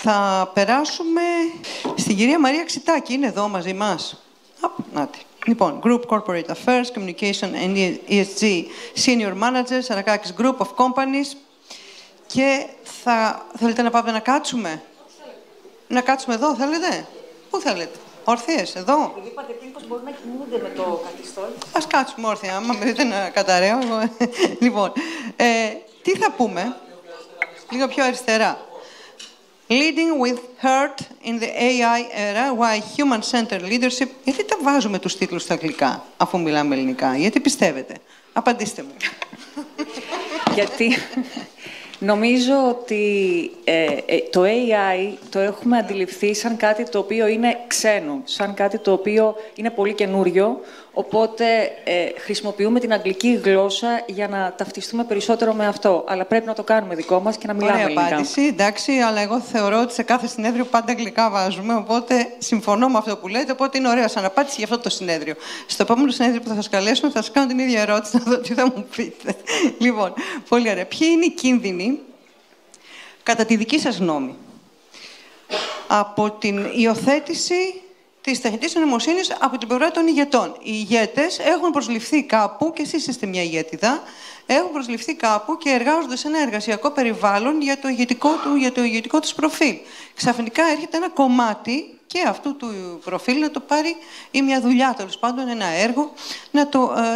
Θα περάσουμε στην κυρία Μαρία Ξητάκη. Είναι εδώ μαζί μας. Νάτι. Λοιπόν, Group Corporate Affairs, Communication and ESG Senior Manager, Σαρακάκης Group of Companies. Και θέλετε να πάμε να κάτσουμε. Να κάτσουμε εδώ, θέλετε. Πού θέλετε. Όρθιες, εδώ. Είπατε πριν πως μπορεί να κοιμούνται με το καθιστόλι. Ας κάτσουμε όρθια, άμα με δείτε να καταραίω. Λοιπόν, τι θα πούμε. Λίγο πιο αριστερά. Leading with heart in the AI era, why human-centered leadership... Γιατί τα βάζουμε τους τίτλους στα αγγλικά, αφού μιλάμε ελληνικά. Γιατί πιστεύετε. Απαντήστε μου. Γιατί νομίζω ότι το AI το έχουμε αντιληφθεί σαν κάτι το οποίο είναι ξένο, σαν κάτι το οποίο είναι πολύ καινούριο, οπότε χρησιμοποιούμε την αγγλική γλώσσα για να ταυτιστούμε περισσότερο με αυτό. Αλλά πρέπει να το κάνουμε δικό μας και να μιλάμε ελληνικά. Ωραία απάντηση, εντάξει, αλλά εγώ θεωρώ ότι σε κάθε συνέδριο πάντα αγγλικά βάζουμε, οπότε συμφωνώ με αυτό που λέτε, οπότε είναι ωραία σαν απάντηση για αυτό το συνέδριο. Στο επόμενο συνέδριο που θα σας καλέσουμε θα σας κάνω την ίδια ερώτηση, να δω τι θα μου πείτε. Λοιπόν, πολύ ωραία. Ποιοι είναι οι κίνδυνοι, κατά τη δική σας γνώμη, από την υιοθέτηση της τεχνητής νοημοσύνης από την πλευρά των ηγετών? Οι ηγέτες έχουν προσληφθεί κάπου, και εσείς είστε μια ηγέτιδα, έχουν προσληφθεί κάπου και εργάζονται σε ένα εργασιακό περιβάλλον για το ηγετικό τους προφίλ. Ξαφνικά έρχεται ένα κομμάτι και αυτού του προφίλ να το πάρει, ή μια δουλειά, τέλος πάντων, ένα έργο,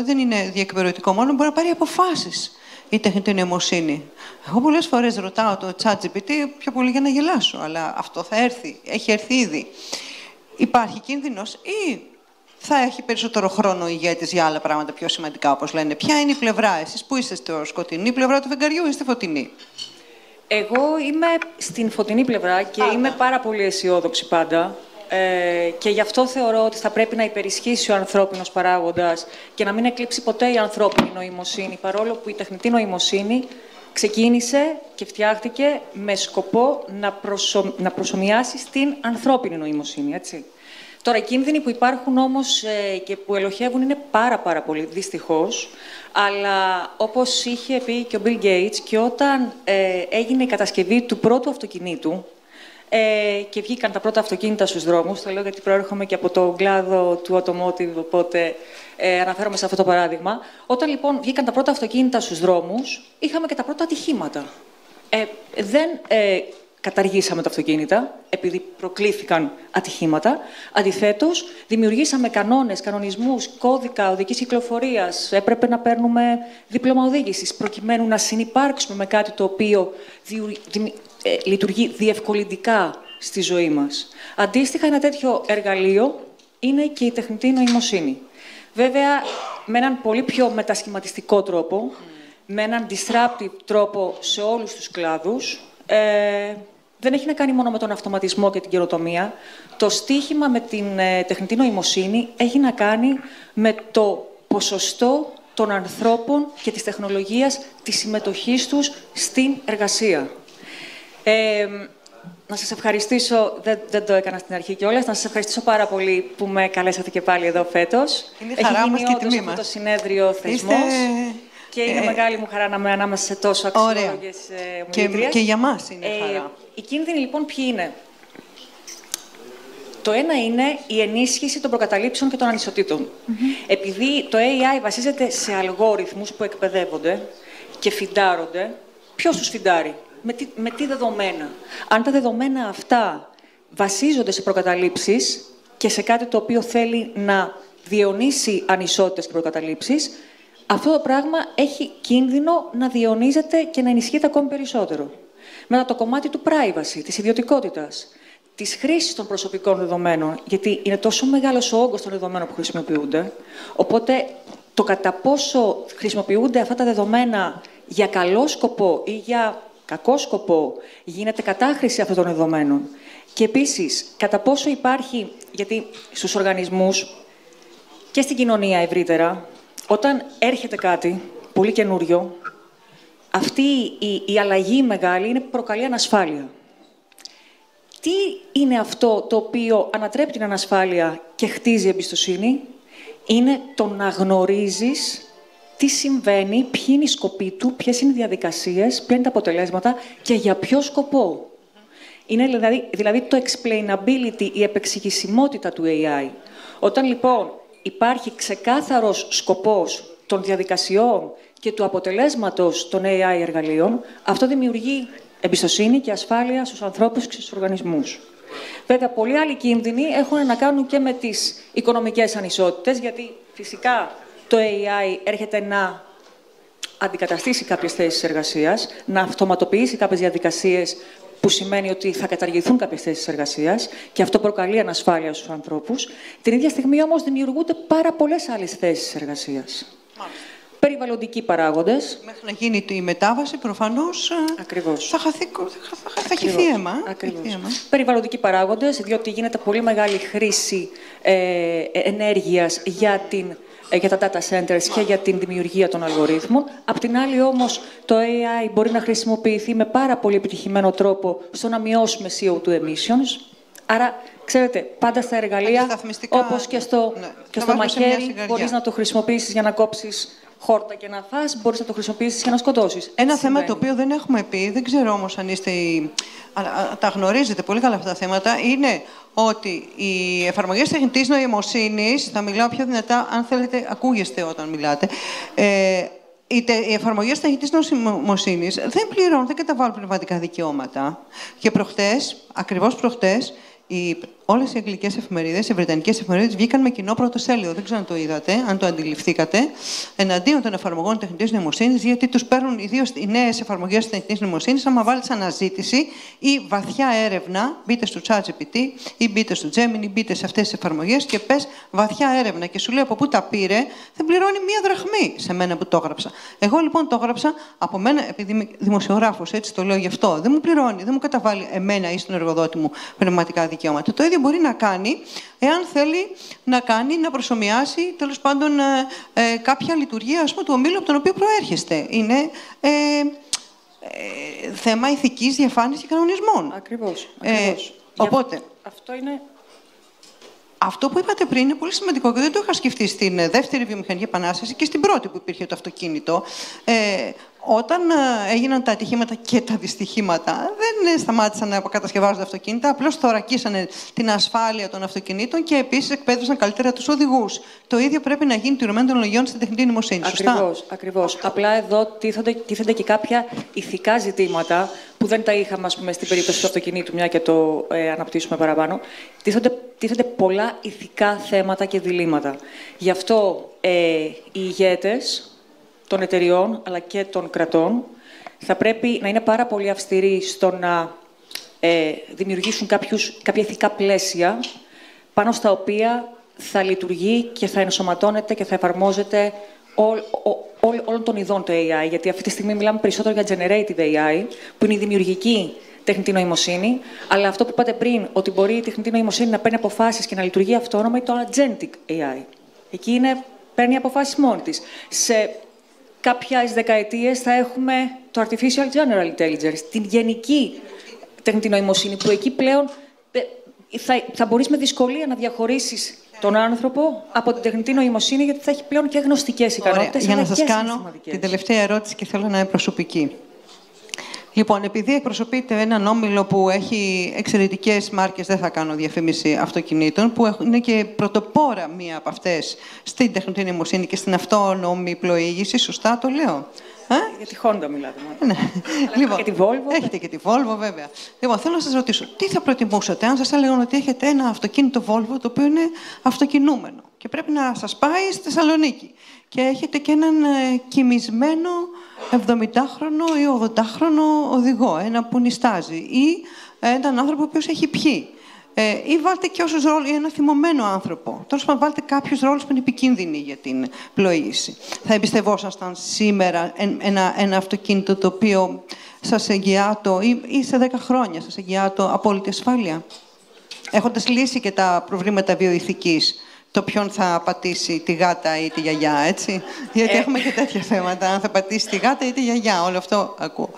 δεν είναι διεκπαιρεωτικό μόνο, μπορεί να πάρει αποφάσεις η τεχνητή νοημοσύνη. Εγώ πολλές φορές ρωτάω το ChatGPT πιο πολύ για να γελάσω, αλλά αυτό θα έρθει, έχει έρθει ήδη. Υπάρχει κίνδυνος ή θα έχει περισσότερο χρόνο ο ηγέτης για άλλα πράγματα πιο σημαντικά, όπως λένε? Ποια είναι η πλευρά, εσείς που είστε στο σκοτεινή πλευρά του φεγγαριού ή στη φωτεινή? Εγώ είμαι στην φωτεινή πλευρά και είμαι πάρα πολύ αισιόδοξη πάντα. Και γι' αυτό θεωρώ ότι θα πρέπει να υπερισχύσει ο ανθρώπινος παράγοντας και να μην εκλείψει ποτέ η ανθρώπινη νοημοσύνη, παρόλο που η τεχνητή νοημοσύνη ξεκίνησε και φτιάχτηκε με σκοπό να προσομοιάσει στην ανθρώπινη νοημοσύνη, έτσι. Τώρα, οι κίνδυνοι που υπάρχουν όμως και που ελοχεύουν είναι πάρα πολλοί, δυστυχώς. Αλλά όπως είχε πει και ο Bill Gates, και όταν έγινε η κατασκευή του πρώτου αυτοκινήτου και βγήκαν τα πρώτα αυτοκίνητα στους δρόμους, το λέω γιατί προέρχομαι και από τον κλάδο του automotive, οπότε αναφέρομαι σε αυτό το παράδειγμα. Όταν λοιπόν βγήκαν τα πρώτα αυτοκίνητα στους δρόμους, είχαμε και τα πρώτα ατυχήματα. Δεν καταργήσαμε τα αυτοκίνητα, επειδή προκλήθηκαν ατυχήματα. Αντιθέτως, δημιουργήσαμε κανόνες, κανονισμούς, κώδικα οδικής κυκλοφορίας. Έπρεπε να παίρνουμε δίπλωμα οδήγησης, προκειμένου να συνυπάρξουμε με κάτι το οποίο λειτουργεί διευκολυντικά στη ζωή μας. Αντίστοιχα, ένα τέτοιο εργαλείο είναι και η τεχνητή νοημοσύνη. Βέβαια, με έναν πολύ πιο μετασχηματιστικό τρόπο, με έναν disruptive τρόπο σε όλους τους κλάδους. Δεν έχει να κάνει μόνο με τον αυτοματισμό και την καινοτομία. Το στίχημα με την τεχνητή νοημοσύνη έχει να κάνει με το ποσοστό των ανθρώπων και της τεχνολογίας, της συμμετοχής τους στην εργασία. Να σας ευχαριστήσω, δεν το έκανα στην αρχή κιόλας, να σας ευχαριστήσω πάρα πολύ που με καλέσατε και πάλι εδώ φέτος. Είναι χαρά μας και τιμή μας. Αυτό το συνέδριο θεσμός. Και είναι μεγάλη μου χαρά να είμαι ανάμεσα σε τόσο αξιόλογες ομιλήτριες. Και για μας είναι χαρά. Οι κίνδυνοι λοιπόν ποιοι είναι? Το ένα είναι η ενίσχυση των προκαταλήψεων και των ανισοτήτων. Επειδή το AI βασίζεται σε αλγόριθμους που εκπαιδεύονται και φιντάρονται, ποιος τους φιντάρει? Με τι δεδομένα? Αν τα δεδομένα αυτά βασίζονται σε προκαταλήψεις και σε κάτι το οποίο θέλει να διαιωνίσει ανισότητες και προκαταλήψεις, αυτό το πράγμα έχει κίνδυνο να διαιωνίζεται και να ενισχύεται ακόμη περισσότερο. Μετά το κομμάτι του privacy, της ιδιωτικότητας, της χρήσης των προσωπικών δεδομένων, γιατί είναι τόσο μεγάλος ο όγκος των δεδομένων που χρησιμοποιούνται, οπότε το κατά πόσο χρησιμοποιούνται αυτά τα δεδομένα για καλό σκοπό ή για κακό σκοπό, γίνεται κατάχρηση αυτών των δεδομένων. Και επίσης, κατά πόσο υπάρχει, γιατί στους οργανισμούς και στην κοινωνία ευρύτερα, όταν έρχεται κάτι πολύ καινούριο, αυτή η αλλαγή μεγάλη προκαλεί ανασφάλεια. Τι είναι αυτό το οποίο ανατρέπει την ανασφάλεια και χτίζει εμπιστοσύνη? Είναι το να γνωρίζεις τι συμβαίνει, ποιοι είναι οι σκοποί του, ποιες είναι οι διαδικασίες, ποια είναι τα αποτελέσματα και για ποιο σκοπό. Είναι δηλαδή το explainability, η επεξηγησιμότητα του AI. Όταν λοιπόν υπάρχει ξεκάθαρος σκοπός των διαδικασιών και του αποτελέσματος των AI εργαλείων, αυτό δημιουργεί εμπιστοσύνη και ασφάλεια στους ανθρώπους και στους οργανισμούς. Βέβαια, πολλοί άλλοι κίνδυνοι έχουν να κάνουν και με τις οικονομικές ανισότητες, γιατί φυσικά το AI έρχεται να αντικαταστήσει κάποιες θέσεις εργασίας, να αυτοματοποιήσει κάποιες διαδικασίες, που σημαίνει ότι θα καταργηθούν κάποιες θέσεις εργασίας και αυτό προκαλεί ανασφάλεια στους ανθρώπους. Την ίδια στιγμή όμως δημιουργούνται πάρα πολλές άλλες θέσεις εργασίας. Περιβαλλοντικοί παράγοντες. Μέχρι να γίνει η μετάβαση, προφανώς θα χυθεί αίμα. Περιβαλλοντικοί παράγοντες, διότι γίνεται πολύ μεγάλη χρήση ενέργειας για τα data centers και για την δημιουργία των αλγορίθμων. Απ' την άλλη όμως το AI μπορεί να χρησιμοποιηθεί με πάρα πολύ επιτυχημένο τρόπο στο να μειώσουμε CO2 emissions. Άρα, ξέρετε, πάντα στα εργαλεία, όπως και στο μαχαίρι, μπορείς να το χρησιμοποιήσεις για να κόψεις χόρτα και να φας, μπορείς να το χρησιμοποιήσεις για να σκοτώσεις. Ένα θέμα το οποίο δεν έχουμε πει, δεν ξέρω όμως αν τα γνωρίζετε πολύ καλά αυτά τα θέματα, είναι ότι οι εφαρμογές τεχνητής νοημοσύνης, θα μιλάω πιο δυνατά, αν θέλετε, ακούγεστε όταν μιλάτε, οι εφαρμογές τεχνητής νοημοσύνης δεν πληρώνουν, δεν καταβάλουν πνευματικά δικαιώματα. Και ακριβώς προχτές, όλες οι αγγλικές εφημερίδες, οι βρετανικές εφημερίδες βγήκαν με κοινό πρωτοσέλιδο. Δεν ξέρω αν το είδατε, αν το αντιληφθήκατε, εναντίον των εφαρμογών τεχνητής νοημοσύνης, γιατί τους παίρνουν ιδίως οι νέες εφαρμογές τεχνητής νοημοσύνης. Άμα βάλετε αναζήτηση ή βαθιά έρευνα, μπείτε στο ChatGPT ή μπείτε στο Gemini, μπείτε σε αυτές τις εφαρμογές και πες βαθιά έρευνα και σου λέει από πού τα πήρε, δεν πληρώνει μία δραχμή σε μένα που το έγραψα. Εγώ λοιπόν το έγραψα από μένα, επειδή είμαι δημοσιογράφος, έτσι το λέω γι' αυτό. Δεν μου πληρώνει, δεν μου καταβάλει εμένα ή στον εργοδότη μου πνευματικά δικαιώματα. Το ίδιο μπορεί να κάνει, εάν θέλει να προσομοιάσει, τέλος πάντων, κάποια λειτουργία, ας πούμε, του ομίλου από τον οποίο προέρχεστε. Είναι θέμα ηθικής διαφάνειας και κανονισμών. Ακριβώς. Οπότε, αυτό είναι... Αυτό που είπατε πριν είναι πολύ σημαντικό και δεν το είχα σκεφτεί στην δεύτερη βιομηχανική επανάσταση και στην πρώτη που υπήρχε το αυτοκίνητο. Όταν έγιναν τα ατυχήματα και τα δυστυχήματα, δεν σταμάτησαν να κατασκευάζουν τα αυτοκίνητα, απλώς θωρακίσανε την ασφάλεια των αυτοκινήτων και επίσης εκπαίδευσαν καλύτερα τους οδηγούς. Το ίδιο πρέπει να γίνει τηρουμένων των λογιών στην τεχνητή νοημοσύνη. Ακριβώς. Απλά εδώ τίθενται και κάποια ηθικά ζητήματα που δεν τα είχαμε, ας πούμε, στην περίπτωση του αυτοκινήτου, μια και το αναπτύσσουμε παραπάνω. Τίθενται πολλά ηθικά θέματα και διλήμματα. Γι' αυτό οι ηγέτες των εταιριών αλλά και των κρατών θα πρέπει να είναι πάρα πολύ αυστηροί στο να δημιουργήσουν κάποια ηθικά πλαίσια πάνω στα οποία θα λειτουργεί και θα ενσωματώνεται και θα εφαρμόζεται όλων των ειδών το AI. Γιατί αυτή τη στιγμή μιλάμε περισσότερο για generative AI, που είναι η δημιουργική τεχνητή νοημοσύνη, αλλά αυτό που είπατε πριν, ότι μπορεί η τεχνητή νοημοσύνη να παίρνει αποφάσεις και να λειτουργεί αυτόνομα, είναι το agentic AI. Εκεί παίρνει αποφάσεις μόνη της. Σε κάποιες δεκαετίες θα έχουμε το Artificial General Intelligence, την γενική τεχνητή νοημοσύνη, που εκεί πλέον θα μπορείς με δυσκολία να διαχωρίσεις τον άνθρωπο από την τεχνητή νοημοσύνη, γιατί θα έχει πλέον και γνωστικές ικανότητες. Για να σας κάνω την τελευταία ερώτηση και θέλω να είναι προσωπική. Λοιπόν, επειδή εκπροσωπείται έναν όμιλο που έχει εξαιρετικές μάρκες, δεν θα κάνω διαφήμιση αυτοκινήτων, που είναι και πρωτοπόρα μία από αυτές στην τεχνητή νοημοσύνη και στην αυτόνομη πλοήγηση, σωστά το λέω? Για τη Honda μιλάτε. Ναι. Λοιπόν, και τη Volvo. Έχετε και τη Volvo, βέβαια. Λοιπόν, θέλω να σας ρωτήσω, τι θα προτιμούσατε αν σας έλεγαν ότι έχετε ένα αυτοκίνητο Volvo το οποίο είναι αυτοκινούμενο και πρέπει να σας πάει στη Θεσσαλονίκη και έχετε και έναν κοιμισμένο 70χρονο ή 80χρονο οδηγό, ένα που νηστάζει, ή έναν άνθρωπο ο οποίος έχει πιει. Ή βάλτε και όσους ρόλους, ή ένα θυμωμένο άνθρωπο. Τέλος πάντων, βάλτε κάποιους ρόλους που είναι επικίνδυνοι για την πλοήγηση. Θα εμπιστευόσασταν σήμερα ένα αυτοκίνητο το οποίο σας εγγυάτο, ή σε 10 χρόνια σας εγγυάτο απόλυτη ασφάλεια, έχοντας λύσει και τα προβλήματα βιοειθικής, το ποιον θα πατήσει τη γάτα ή τη γιαγιά, έτσι. Γιατί έχουμε και τέτοια θέματα, αν θα πατήσει τη γάτα ή τη γιαγιά, όλο αυτό ακούω.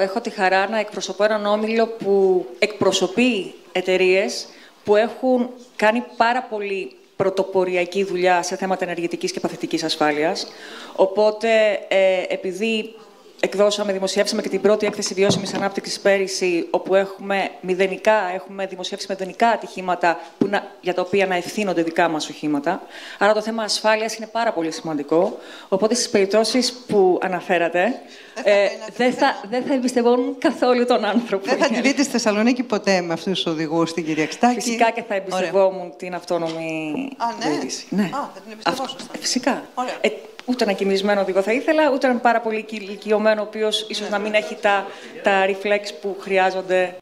Έχω τη χαρά να εκπροσωπώ έναν όμιλο που εκπροσωπεί εταιρείες που έχουν κάνει πάρα πολύ πρωτοποριακή δουλειά σε θέματα ενεργητικής και παθητικής ασφάλειας. Οπότε, επειδή δημοσιεύσαμε και την πρώτη έκθεση βιώσιμης ανάπτυξης πέρυσι, όπου έχουμε δημοσιεύσει μηδενικά ατυχήματα για τα οποία να ευθύνονται δικά μας οχήματα. Άρα το θέμα ασφάλειας είναι πάρα πολύ σημαντικό. Οπότε στις περιπτώσεις που αναφέρατε, δεν θα εμπιστευόμουν καθόλου τον άνθρωπο. Δεν θα τη δείτε στη Θεσσαλονίκη ποτέ με αυτούς τους οδηγούς, την κυρία Ξητάκη. Φυσικά και θα εμπιστευόμουν την αυτόνομη οδήγηση. Ναι. Θα την εμπιστευόσασταν. Φυσικά. Ούτε ένα κινησμένο οδηγό θα ήθελα, ούτε έναν πάρα πολύ ηλικιωμένο, ο οποίος ίσως να μην έχει τα reflex που χρειάζονται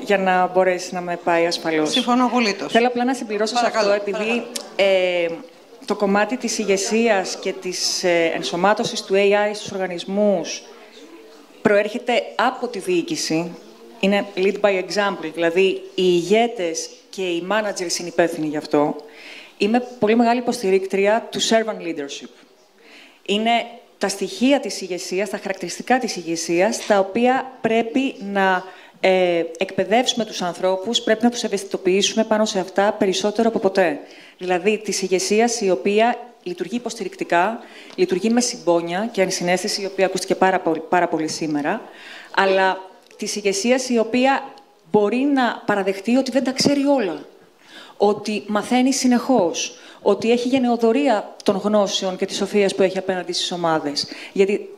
για να μπορέσει να με πάει ασφαλώς. Συμφωνώ απολύτως. Θέλω απλά να συμπληρώσω σε αυτό, επειδή το κομμάτι της ηγεσίας και της ενσωμάτωσης του AI στους οργανισμούς προέρχεται από τη διοίκηση. Είναι lead by example, δηλαδή οι ηγέτες και οι managers είναι υπεύθυνοι γι' αυτό. Είμαι πολύ μεγάλη υποστηρίκτρια του servant leadership. Είναι τα στοιχεία της ηγεσίας, τα χαρακτηριστικά της ηγεσίας, τα οποία πρέπει να εκπαιδεύσουμε τους ανθρώπους, πρέπει να τους ευαισθητοποιήσουμε πάνω σε αυτά περισσότερο από ποτέ. Δηλαδή, της ηγεσίας η οποία λειτουργεί υποστηρικτικά, λειτουργεί με συμπόνια και ενσυναίσθηση, η οποία ακούστηκε πάρα πολύ σήμερα, αλλά της ηγεσίας η οποία μπορεί να παραδεχτεί ότι δεν τα ξέρει όλα, ότι μαθαίνει συνεχώς, ότι έχει γενεοδορία των γνώσεων και της σοφίας που έχει απέναντι στις ομάδες. Γιατί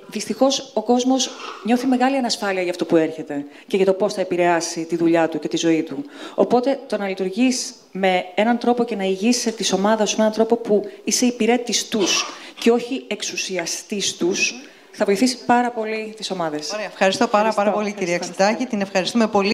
δυστυχώς ο κόσμος νιώθει μεγάλη ανασφάλεια για αυτό που έρχεται και για το πώς θα επηρεάσει τη δουλειά του και τη ζωή του. Οπότε το να λειτουργείς με έναν τρόπο και να ηγείσαι της ομάδας σου με έναν τρόπο που είσαι υπηρέτης τους και όχι εξουσιαστής τους, θα βοηθήσει πάρα πολύ τις ομάδες. Ωραία, ευχαριστώ πάρα πολύ κυρία Ξητάκη. Την ευχαριστούμε πολύ.